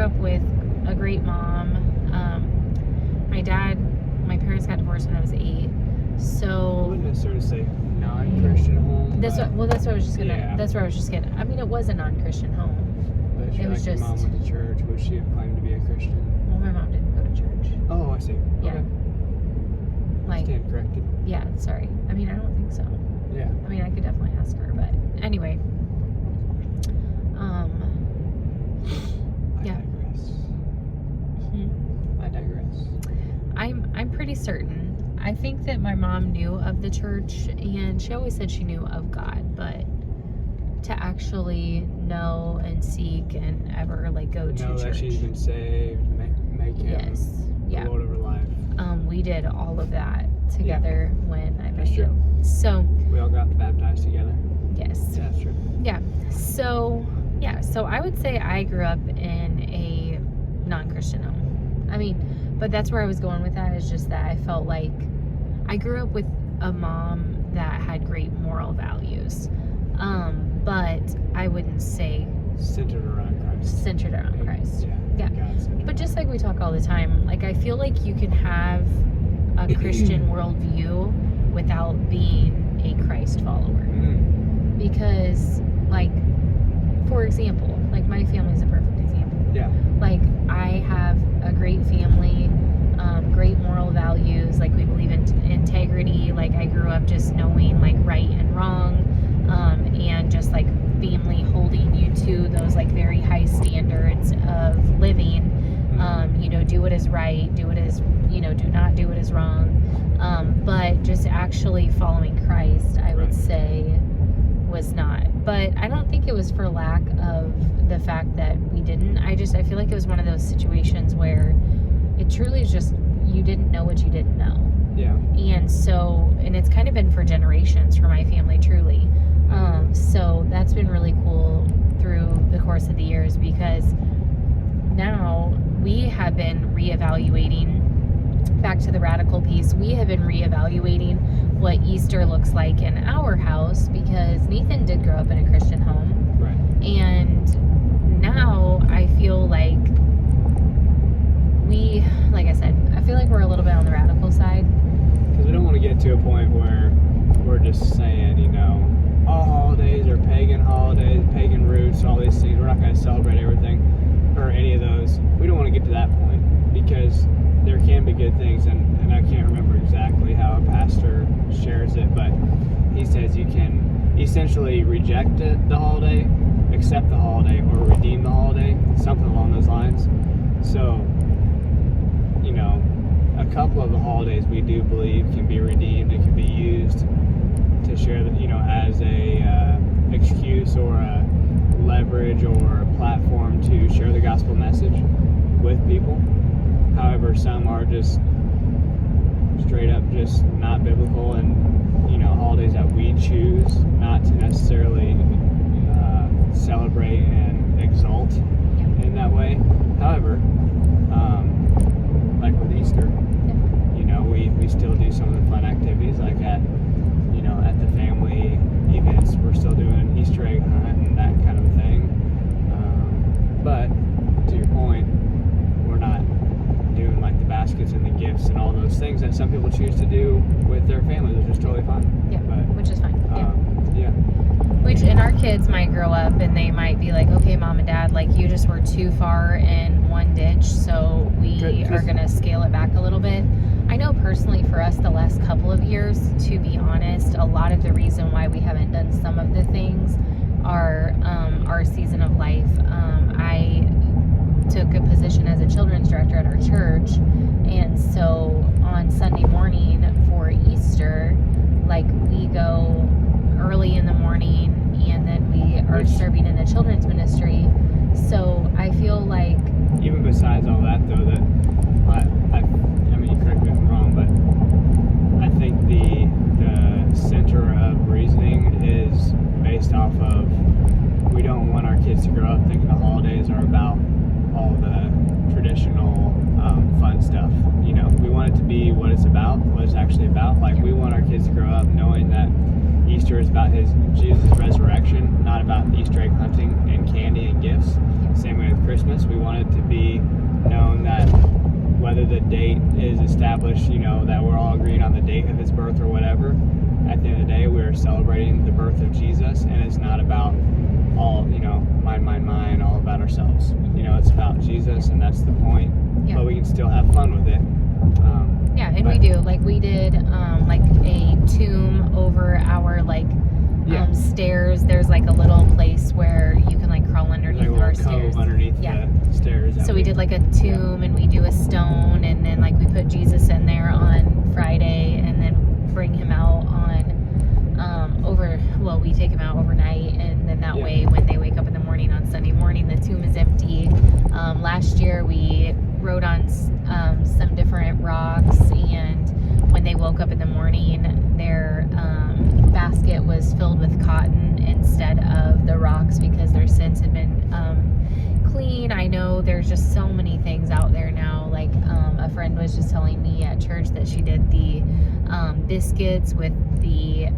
up with a great mom. My parents got divorced when I was 8. So I wouldn't necessarily say non-Christian home. That's what I was just gonna. Yeah. That's where I was just getting. I mean, it was a non-Christian home. But if It was your mom just- went to church, would she have claimed to be a Christian? Well, my mom didn't go to church. Oh, I see. Yeah. Okay. Like, Stand corrected. yeah. Sorry. I mean, I don't think so. Yeah. I mean, I could definitely ask her, but anyway. Yeah. I digress. I'm pretty certain. I think that my mom knew of the church, and she always said she knew of God, but to actually know and seek and ever like go to Know church. that she's been saved, make him Yes. Yeah. the Lord of her life. We did all of that together when I met That's you. true. So We all got baptized together. yes. Yeah, that's true. Yeah. So I would say I grew up in a non-Christian home. I mean, but that's where I was going with that, is just that I felt like I grew up with a mom that had great moral values. But I wouldn't say Centered around Christ. centered around Christ. Yeah. Yeah. God-centered. But just like we talk all the time, like I feel like you can have a Christian worldview without being a Christ follower. Mm. Because, like, for example, like my family's a perfect example. Yeah. Like, I have a great family, great moral values. Like, we believe in integrity. Like, I grew up just knowing like right and wrong, and just like family holding you to those like very high standards of living. Do what is right, do what is, do not do what is wrong. But just actually following Christ, I would say, was not. But I don't think it was for lack of the fact that we didn't. I feel like it was one of those situations where it truly is just, you didn't know what you didn't know. Yeah. And it's kind of been for generations for my family, truly. So that's been really cool through the course of the years, because now we have been reevaluating, back to the radical piece, we have been reevaluating what Easter looks like in our house, because Nathan did grow up in a Christian home. Right. And now I feel like like I said, I feel like we're a little bit on the radical side. Because we don't want to get to a point where we're just saying, all holidays are pagan holidays, pagan roots, all these things. We're not going to celebrate everything or any of those. We don't want to get to that point, because there can be good things, and I can't remember exactly how a pastor shares it, but he says you can essentially reject the holiday, accept the holiday, or redeem the holiday, something along those lines. So, a couple of the holidays we do believe can be redeemed and can be used to share that, as a excuse or a leverage or a platform to share the gospel message with people. However, some are just straight up just not biblical, and holidays that we choose not to necessarily celebrate and exalt in that way. However, like with Easter, we still do some of the fun activities, like at the family events. We're still doing Easter egg hunt and that kind of thing. But to your point, we're not doing like the baskets and the gifts and all those things that some people choose to do with their families, which is totally fine. Yeah, which is fine. Yeah. Which, and our kids might grow up and they might be like, okay, mom and dad, like you just were too far in one ditch, so we are going to scale it back a little bit. I know personally for us the last couple of years, to be honest, a lot of the reason why we haven't done some of the things are our season of life. I took a position as a children's director at our church, and so on Sunday morning for Easter, like we go early in the morning, and then we are serving in the children's ministry. So I feel like, even besides all that, though, that I mean, correct me if I'm wrong, but I think the center of reasoning is based off of, we don't want our kids to grow up thinking the holidays are about all the traditional fun stuff. We want it to be what it's about, what it's actually about. Like, we want our kids to grow up knowing that Easter is about Jesus' resurrection, not about Easter egg hunting and candy and gifts. Same way with Christmas. Christmas, we want it to be known that whether the date is established, that we're all agreeing on the date of his birth or whatever, at the end of the day, we're celebrating the birth of Jesus, and it's not about all, mine, all about ourselves. It's about Jesus, and that's the point. Yeah. But we can still have fun with it. We do. Like, we did, like, a tomb over our, stairs. There's, like, a little place where you can, like, crawl underneath like our cove stairs. underneath the stairs. So we did, like, a tomb, and we do a stone, and then, like, we put Jesus in there on Friday, and then bring him out on, we take him out overnight, and then that way, when they wake up in the morning on Sunday morning, the tomb is empty. Last year, we wrote on some different rocks, and when they woke up in the morning, their basket was filled with cotton instead of the rocks because their sins had been clean. I know there's just so many things out there now. Like, a friend was just telling me at church that she did the biscuits with the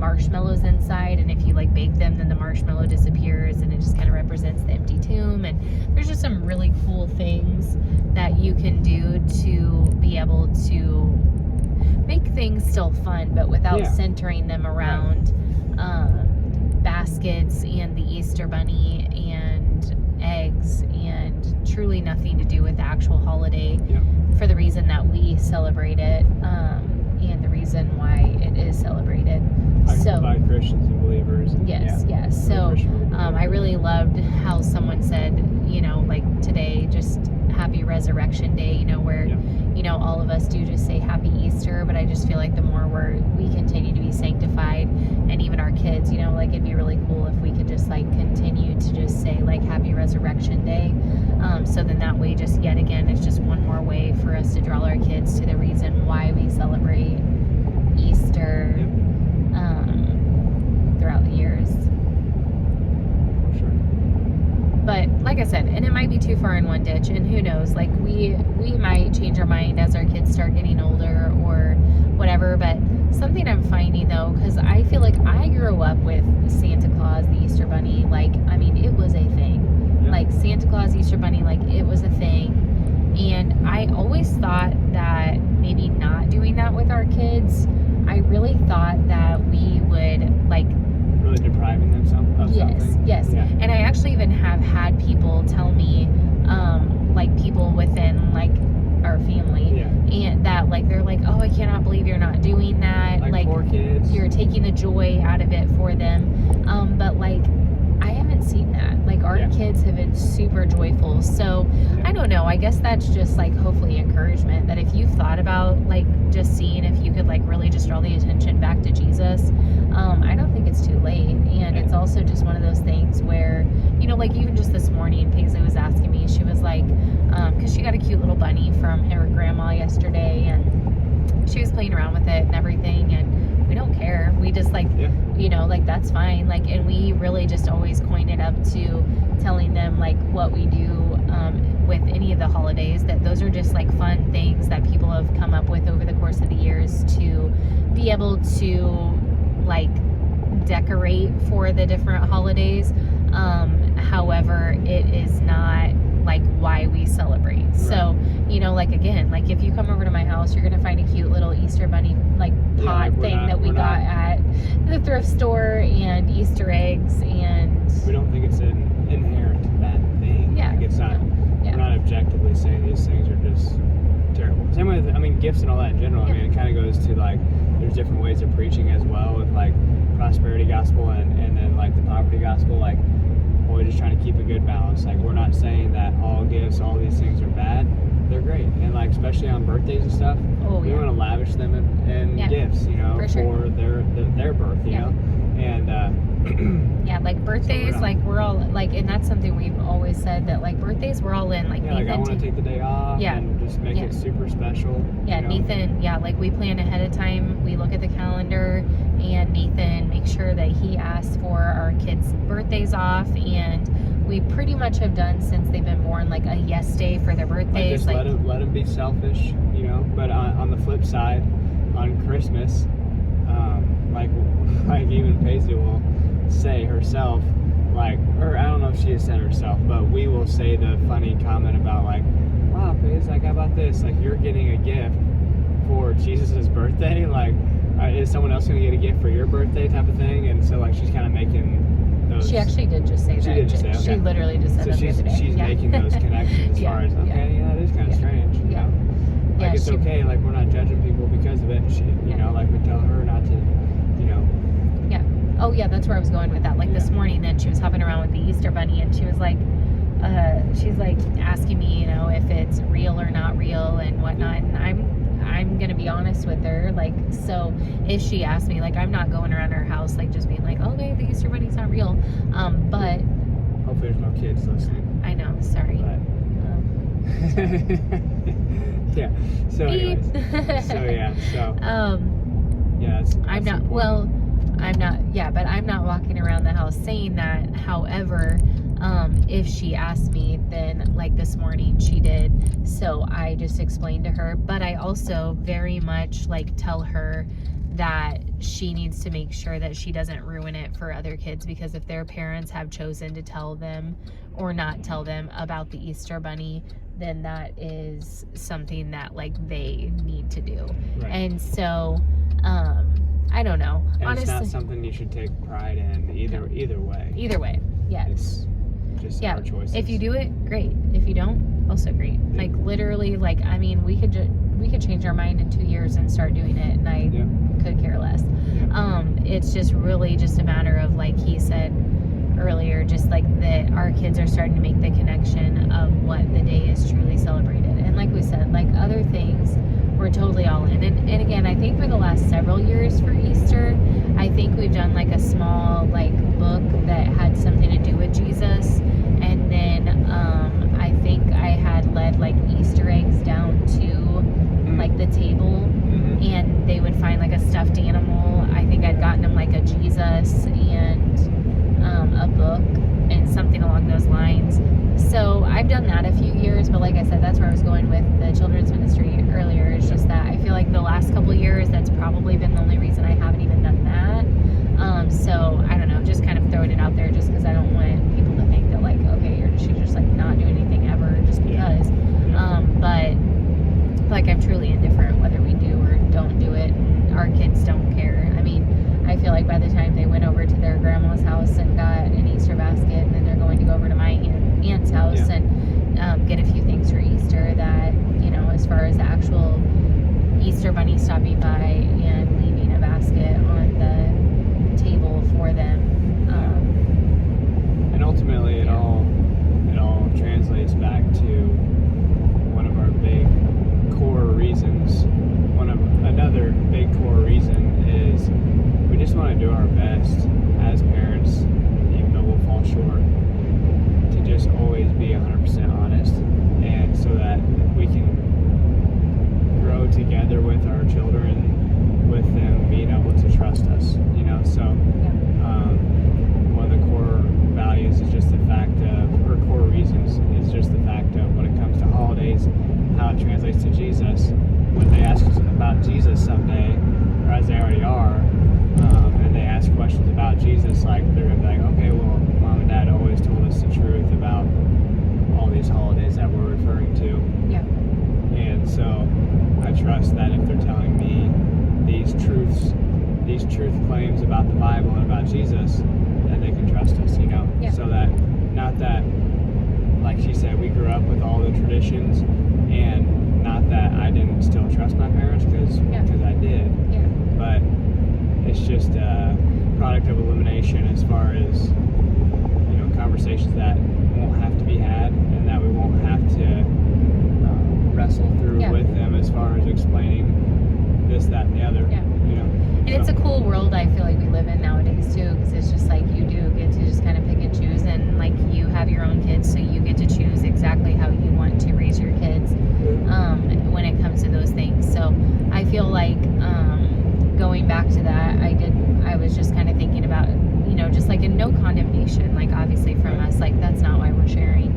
marshmallows inside, and if you like bake them, then the marshmallow disappears, and it just kind of represents the empty tomb. And there's just some really cool things that you can do to be able to make things still fun, but without centering them around baskets and the Easter bunny and eggs, and truly nothing to do with the actual holiday for the reason that we celebrate it, and the reason why it is celebrated by Christians and believers. Yes. So I really loved how someone said, like today, just happy Resurrection Day, where all of us do just say happy Easter, but I just feel like the more we continue to be sanctified, and even our kids, like it'd be really cool if we could just like continue to just say like happy Resurrection Day. So then that way, just yet again, it's just one more way for us to draw our kids to the reason why we celebrate Easter throughout the years. For sure. But like I said, and it might be too far in one ditch, and who knows, like we might change our mind as our kids start getting older or whatever. But something I'm finding though, because I feel like I grew up with Santa Claus, the Easter Bunny, it was a thing. Like Santa Claus, Easter Bunny, like it was a thing. And I always thought that maybe not doing that with our kids, I really thought that we would really depriving them of something. Yes. Yeah. And I actually even have had people tell me, people within our family, and that they're like, oh, I cannot believe you're not doing that. Poor kids. You're taking the joy out of it for them. But I haven't seen that. Our kids have been super joyful. So I don't know. I guess that's just hopefully encouragement that if you've thought about just seeing if you could really just draw the attention back to Jesus, I don't think it's too late. And it's also just one of those things where, even just this morning, Paisley was asking me, she was because she got a cute little bunny from her grandma yesterday, and she was playing around with it and everything, and we don't care. We just that's fine. And we really just always coin it up to telling them what we do with any of the holidays, that those are just fun things that people have come up with over the course of the years to be able to decorate for the different holidays. However, it is not why we celebrate. Right. So, again, if you come over to my house, you're going to find a cute little Easter bunny pot thing that we got at the thrift store, and Easter eggs, and we don't think it's an inherent bad thing. It's not. We're not objectively saying these things are just terrible. Same with gifts and all that in general. It kind of goes to there's different ways of preaching as well, with prosperity gospel and then the poverty gospel. We're just trying to keep a good balance. We're not saying that all gifts, all these things are bad. They're great, and especially on birthdays and stuff, we want to lavish them in gifts, for their birth, you know, and birthdays, so we're all and that's something we've always said, that birthdays we're all in. I want to take the day off and just make it super special. Nathan, we plan ahead of time. We look at the calendar, and Nathan makes sure that he asks for our kids' birthdays off, and we pretty much have done since they've been born a yes day for their birthdays. Just let them be selfish, but on the flip side, on Christmas, even Paisley will say herself, or I don't know if she has said herself, but we will say the funny comment about like, wow, Piz, like, how about this? Like, you're getting a gift for Jesus' birthday. Like, is someone else going to get a gift for your birthday type of thing? And so, like, she's kind of making those... She actually did just say that. She did just say, okay. She literally just said so that the other day. she's making those connections as far as, okay, that is kind of strange. You know? Like, it's okay. Like, we're not judging people because of it. She, you know, like, we tell her not to, you know... Yeah. Oh, yeah, that's where I was going with that. Like, this morning, then she was hopping around with the Easter Bunny, and she was like... she's like asking me, you know, if it's real or not real and whatnot, and I'm gonna be honest with her. Like, so if she asks me, like, I'm not going around her house like just being like, okay, the Easter Bunny's not real. But hopefully there's no kids listening. I know, sorry. Yeah. So anyways, I'm not. Well, I'm not. Yeah, but I'm not walking around the house saying that. However, if she asked me, then like this morning she did. So I just explained to her, but I also very much like tell her that she needs to make sure that she doesn't ruin it for other kids, because if their parents have chosen to tell them or not tell them about the Easter Bunny, then that is something that like they need to do. Right. And so I don't know. And honestly, it's not something you should take pride in either way. Either way, yes. It's just our choices. If you do it, great. If you don't, also great. Yeah. Like literally, like I mean, we could change our mind in 2 years and start doing it, and I could care less. Yeah. It's just really just a matter of, like he said earlier, just like that our kids are starting to make the connection of what the day is truly celebrated. And like we said, like other things, we're totally all in. And again, I think for the last several years for Easter, I think we've done like a small like book that had something to do with Jesus. And then I think I had led like Easter eggs down to like the table, and they would find like a stuffed animal. I think I'd gotten them like a Jesus and a book and something along those lines. So I've done that a few years, but like I said, that's where I was going with the children's ministry earlier. It's just that I feel like the last couple of years, that's probably been the only reason I haven't even done that. So I don't know, just kind of throwing it out there just because I don't want people to think that like, okay, she's just like not doing anything ever just because. But like I'm truly indifferent whether we do or don't do it. Our kids don't care. I mean, I feel like by the time they went over to their grandma's house and got an Easter basket, and then they're going to go over to my aunt's house and get a few things for Easter, that, you know, as far as the actual Easter Bunny stopping by and leaving a basket on the table for them. And ultimately it all translates back to one of our big core reasons. Another big core reason is we just want to do our best as parents, even though we'll fall short, to just always be 100% honest, and so that we can grow together with our children, with them being able to trust us, you know. So one of the core values is just the fact of, or core reasons is just the fact of, when it comes to holidays, how it translates to Jesus. When they ask us about Jesus someday, or as they already are, and they ask questions about Jesus, like they're gonna be like, okay, well, Mom and Dad always told us the truth about all these holidays that we're referring to. Yeah. And so I trust that if they're telling me these truth claims about the Bible and about Jesus, that they can trust us, you know. Yeah. So that, not that, like she said, we grew up with all the traditions, and not that I didn't still trust my parents, because I did. Yeah. But it's just a product of elimination as far as, you know, conversations that won't have to be had, and that we won't have to wrestle through with them as far as explaining this, that, and the other. Yeah. You know. And it's a cool world I feel like we live in nowadays too, because it's just like you do get to just kind of pick and choose, and like you have your own kids, so you get to choose exactly how you want to raise your kids when it comes to those things. So I feel like going back to that, I was just kind of thinking about, you know, just like a no condemnation, like obviously from us, like that's not why we're sharing.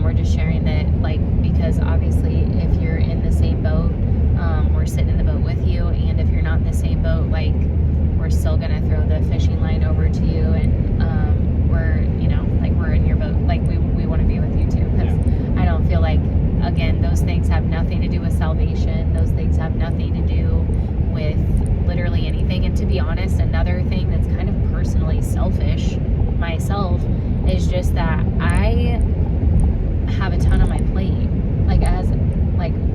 We're just sharing that, like, because obviously if you're in the same boat, we're sitting in the boat with you, and if you're not in the same boat, like, we're still gonna throw the fishing line over to you, and we're, you know, like, we're in your boat have nothing to do with literally anything. And to be honest, another thing that's kind of personally selfish myself is just that I have a ton on my plate.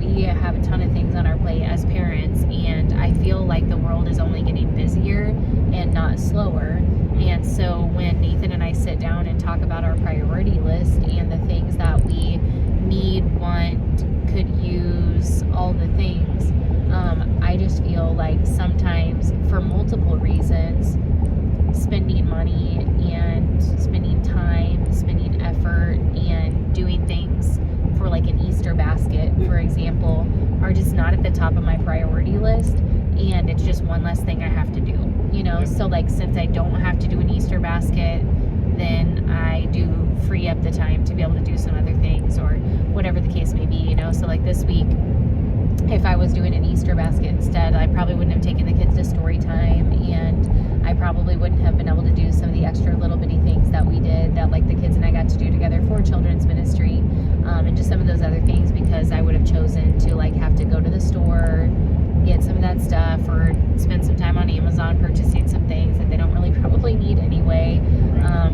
We have a ton of things on our plate as parents, and I feel like the world is only getting busier and not slower. And so when Nathan and I sit down and talk about our priority list and the things that we need, want, could use, all the things, I just feel like sometimes for multiple reasons, spending money and spending time, spending effort, and doing things for like an Easter basket, for example, are just not at the top of my priority list, and it's just one less thing I have to do, you know. So like, since I don't have to do an Easter basket, then I do free up the time to be able to do some other things, or whatever the case may be, you know. So like this week, if I was doing an Easter basket instead, I probably wouldn't have taken the kids to story time, and I probably wouldn't have been able to do some of the extra little bitty things that we did, that like the kids and I got to do together for children's ministry, and just some of those other things, because I would have chosen to like have to go to the store, get some of that stuff, or spend some time on Amazon purchasing some things that they don't really probably need anyway.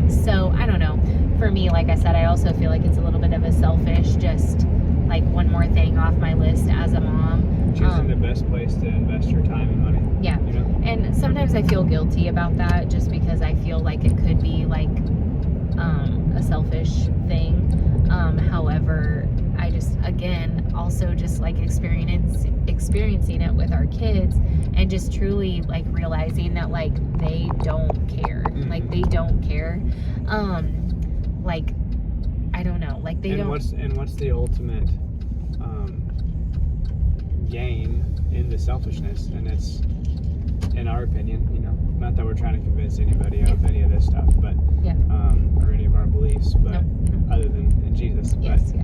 So I don't know. For me, like I said, I also feel like it's a little bit of a selfish, just like one more thing off my list as a mom. Choosing the best place to invest your time and money. Yeah. You know? And sometimes I feel guilty about that, just because I feel like it could be like a selfish thing. However, I just, again, also just like experiencing it with our kids, and just truly like realizing that like they don't care. Like they don't care. Like, I don't know, like they don't. What's the ultimate gain in the selfishness? And it's, in our opinion, you know, not that we're trying to convince anybody of any of this stuff, but or any of our beliefs, but other than in Jesus. Yes, but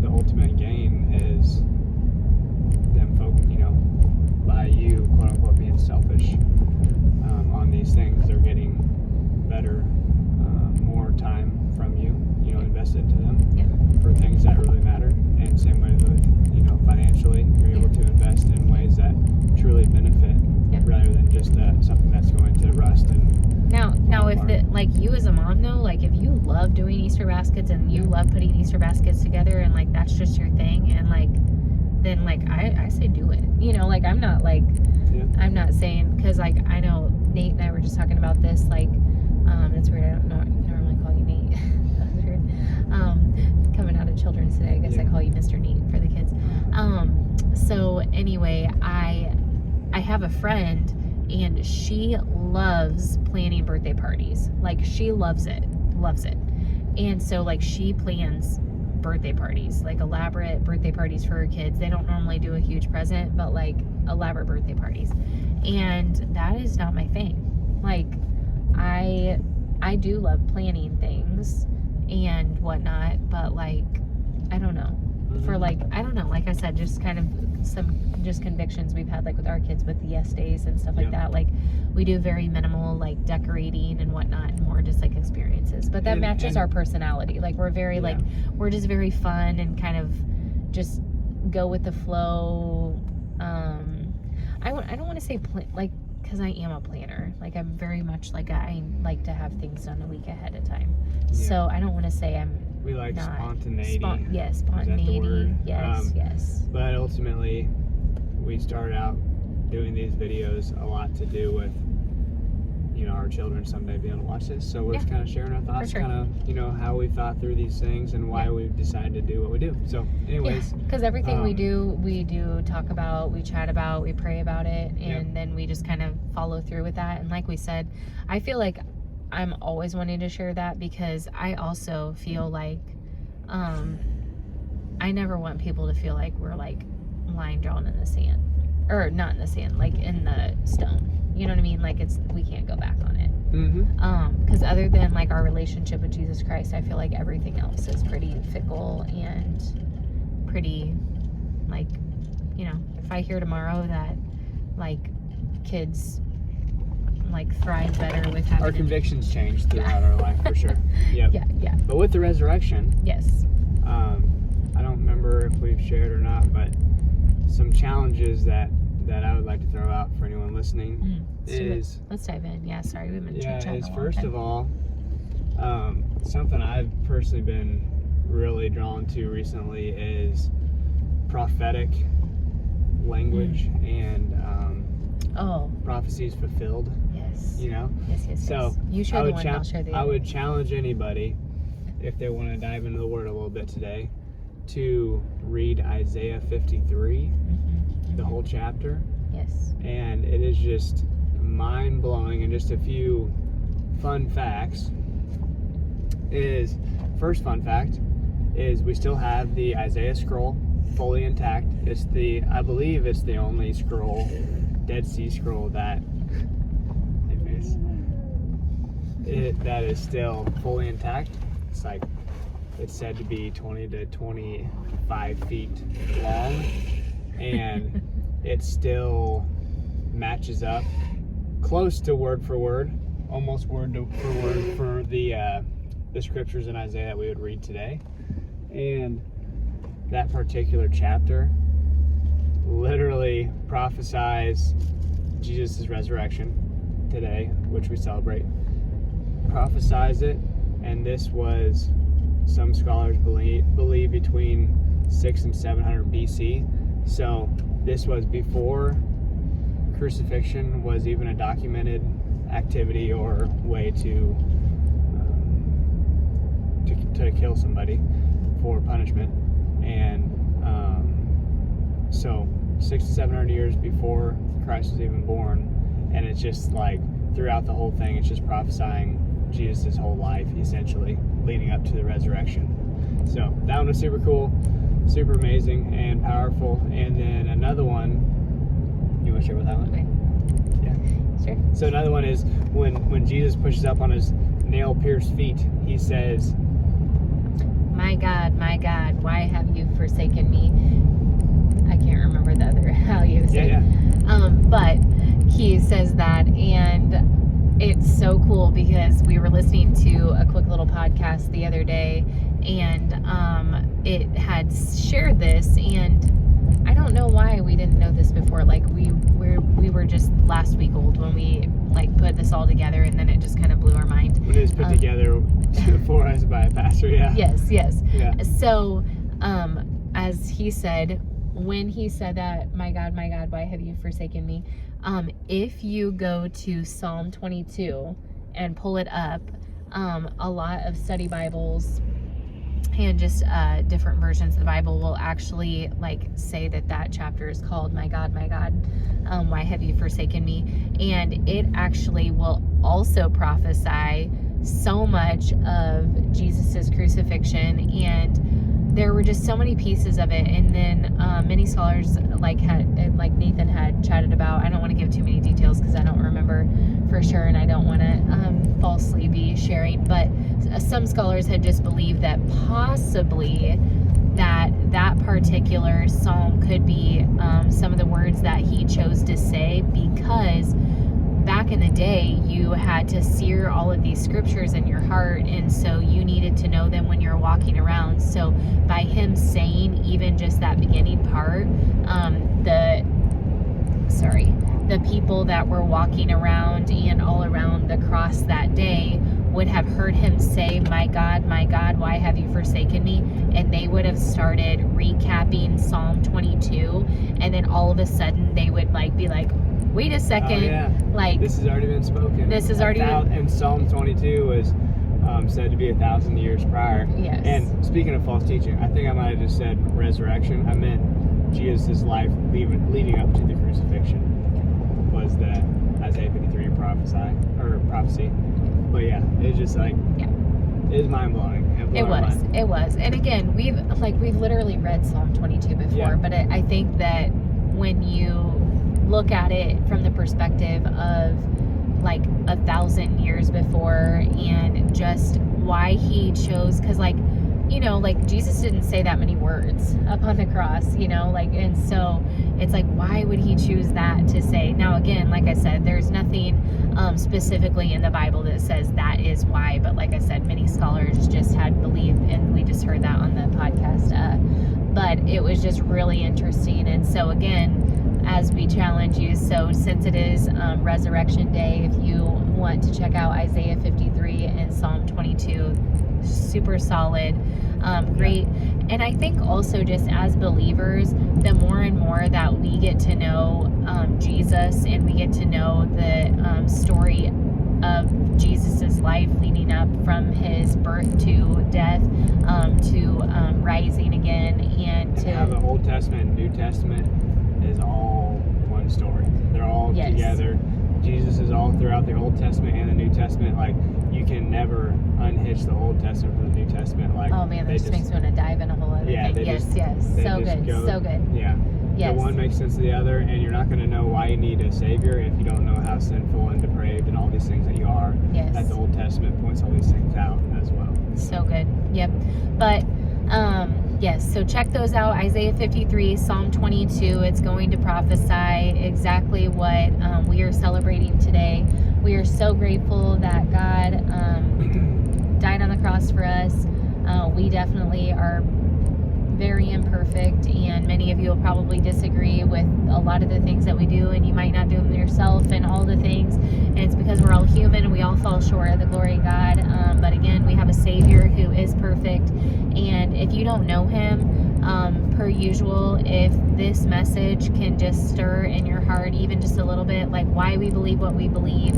the ultimate gain is them focus, you know, by you, quote unquote, being selfish on these things. They're getting better, more time from you, you know, invested to them for things that really matter. And same way with, you know, financially, you're able to invest in ways that truly benefit, rather than just something that's going to rust and now if the, like, you as a mom though, like if you love doing Easter baskets and you love putting Easter baskets together, and like that's just your thing, and like then like I say do it, you know. Like I'm not like I'm not saying, because like I know Nate and I were just talking about this, like it's weird, I don't normally call you Nate. That's weird. Coming out of children's today, I guess I call you Mr. Nate for the kids. So anyway, I have a friend, and she loves planning birthday parties. Like she loves it. And so like she plans birthday parties, like elaborate birthday parties for her kids. They don't normally do a huge present, but like elaborate birthday parties. And that is not my thing. Like I do love planning things and whatnot, but like I don't know. For like, I don't know, like I said, just kind of some just convictions we've had like with our kids with the yes days and stuff like that. Like we do very minimal like decorating and whatnot, more just like experiences, but that matches our personality. Like we're very like, we're just very fun and kind of just go with the flow. I don't want to say like, because I am a planner. Like I'm very much like, I like to have things done a week ahead of time. So I don't want to say we like spontaneity. Spontaneity. Yes. But ultimately, we started out doing these videos a lot to do with, you know, our children someday being able to watch this. So we're just kind of sharing our thoughts, kind of, you know, how we thought through these things and why we decided to do what we do. So anyways. Because everything we do talk about, we chat about, we pray about it, and then we just kind of follow through with that. And like we said, I feel like I'm always wanting to share that, because I also feel like I never want people to feel like we're like line drawn in the sand, or not in the sand, like in the stone, you know what I mean? Like we can't go back on it. Because other than like our relationship with Jesus Christ, I feel like everything else is pretty fickle and pretty, like, you know, if I hear tomorrow that like kids like thrive better with having our convictions change throughout our life, for sure. Yeah. But with the resurrection, I don't remember if we've shared or not, but some challenges that I would like to throw out for anyone listening let's dive in. Yeah, sorry, we've been chit-chatting a long time. First of all, something I've personally been really drawn to recently is prophetic language and prophecies fulfilled. Yes. Yes. So you share the one, I'll share the other. I would challenge anybody, if they want to dive into the Word a little bit today, to read Isaiah 53, the whole chapter. Yes. And it is just mind-blowing. And just a few fun facts first fun fact is we still have the Isaiah scroll fully intact. I believe it's the only scroll, Dead Sea Scroll, that is still fully intact. It's said to be 20 to 25 feet long, and it still matches up close to word for word, almost word for word for the scriptures in Isaiah that we would read today. And that particular chapter literally prophesies Jesus' resurrection today, which we celebrate. Prophesies it, and this was, some scholars believe between 600 and 700 BC. So this was before crucifixion was even a documented activity or way to kill somebody for punishment. And so 600 to 700 years before Christ was even born, and it's just like throughout the whole thing, it's just prophesying Jesus' whole life, essentially, leading up to the resurrection. So that one was super cool, super amazing and powerful. And then another one, you want to share with that one? Okay. Yeah. Sure. So another one is when Jesus pushes up on his nail-pierced feet, he says, my God, why have you forsaken me? I can't remember the other, how you say it. But he says that, and it's so cool because we were listening to a quick little podcast the other day, and it had shared this, and I don't know why we didn't know this before. Like we were just last week old when we put this all together, and then it just kind of blew our mind. When it was put together for us by a pastor, Yes. Yeah. So, as he said, when he said that, my God, why have you forsaken me? If you go to Psalm 22 and pull it up, a lot of study Bibles and just different versions of the Bible will actually say that chapter is called my God, why have you forsaken me? And it actually will also prophesy so much of Jesus's crucifixion, and there were just so many pieces of it. And then many scholars like Nathan had chatted about, I don't want to give too many details because I don't remember for sure, and I don't want to falsely be sharing, but some scholars had just believed that possibly that particular psalm could be some of the words that he chose to say, because back in the day you had to sear all of these scriptures in your heart, and so you needed to know them when you're walking around. So by him saying even just that beginning part, the people that were walking around and all around the cross that day would have heard him say, my God, why have you forsaken me? And they would have started recapping Psalm 22, and then all of a sudden they would be like, wait a second, this has already been spoken. This has already been. And Psalm 22 was said to be 1,000 years prior. Yes. And speaking of false teaching, I think I might have just said resurrection. I meant Jesus' life leading up to the crucifixion was the Isaiah 53 prophecy. But yeah, it's just it was mind blowing. It was. And again, we've literally read Psalm 22 before, but I think that when you look at it from the perspective of 1,000 years before, and just why he chose, because Jesus didn't say that many words up on the cross, and so it's why would he choose that to say? Now again, like I said, there's nothing specifically in the Bible that says that is why, but like I said, many scholars just had believed, and we just heard that on the podcast. but it was just really interesting. And so again, as we challenge you, so since it is Resurrection Day, if you want to check out Isaiah 53 and Psalm 22, super solid, great. And I think also just as believers, the more and more that we get to know Jesus, and we get to know the story of Jesus's life leading up from his birth to death, to rising again, and to how the Old Testament and New Testament is all one story. They're all together. Jesus is all throughout the Old Testament and the New Testament. Like, you can never unhitch the Old Testament from the New Testament. Like, oh man, that just makes me want to dive in a whole other thing. Yes, so good, so good. Yeah. Yes. The one makes sense to the other, and you're not going to know why you need a Savior if you don't know how sinful and depraved and all these things that you are. Yes. That the Old Testament points all these things out as well. So good. Yep. But yes, so check those out. Isaiah 53, Psalm 22. It's going to prophesy exactly what we are celebrating today. We are so grateful that God died on the cross for us. We definitely are very imperfect, and many of you will probably disagree with a lot of the things that we do, and you might not do them yourself and all the things, and it's because we're all human and we all fall short of the glory of God. But again, we have a Savior who is perfect, and if you don't know him, per usual, if this message can just stir in your heart even just a little bit, like why we believe what we believe,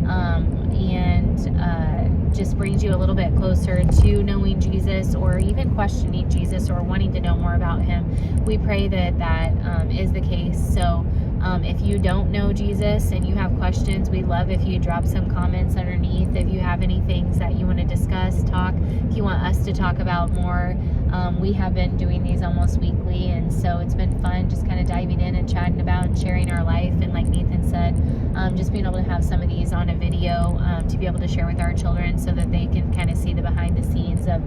and just brings you a little bit closer to knowing Jesus, or even questioning Jesus, or wanting to know more about him, we pray that that is the case. So if you don't know Jesus and you have questions, we'd love if you drop some comments underneath. If you have any things that you want to discuss, talk, if you want us to talk about more, we have been doing these almost weekly, and so it's been fun just kind of diving in and chatting about and sharing our life. And like Nathan said, just being able to have some of these on a video to be able to share with our children, so that they can kind of see the behind the scenes of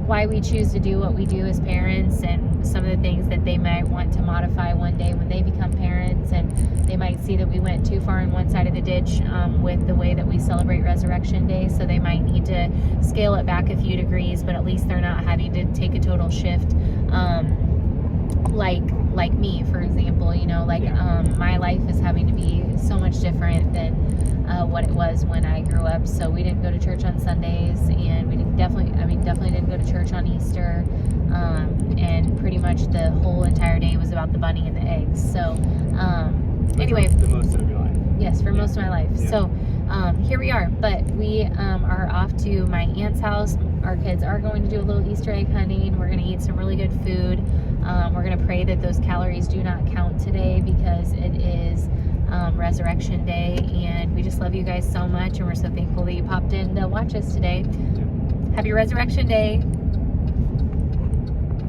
why we choose to do what we do as parents, and some of the things that they might want to modify one day when they become parents. And they might see that we went too far in one side of the ditch with the way that we celebrate Resurrection Day, so they might need to scale it back a few degrees, but at least they're not having to take a total shift, like me, for example. You know, like my life is having to be so much different than what it was when I grew up. So we didn't go to church on Sundays, and we definitely didn't go to church on Easter, and pretty much the whole entire day was about the bunny and the eggs. So anyway, the most of your life. Yes, for most of my life. Yeah. So here we are, but we are off to my aunt's house. Our kids are going to do a little Easter egg hunting. We're going to eat some really good food. We're going to pray that those calories do not count today, because it is Resurrection Day, and we just love you guys so much, and we're so thankful that you popped in to watch us today. Happy Resurrection Day.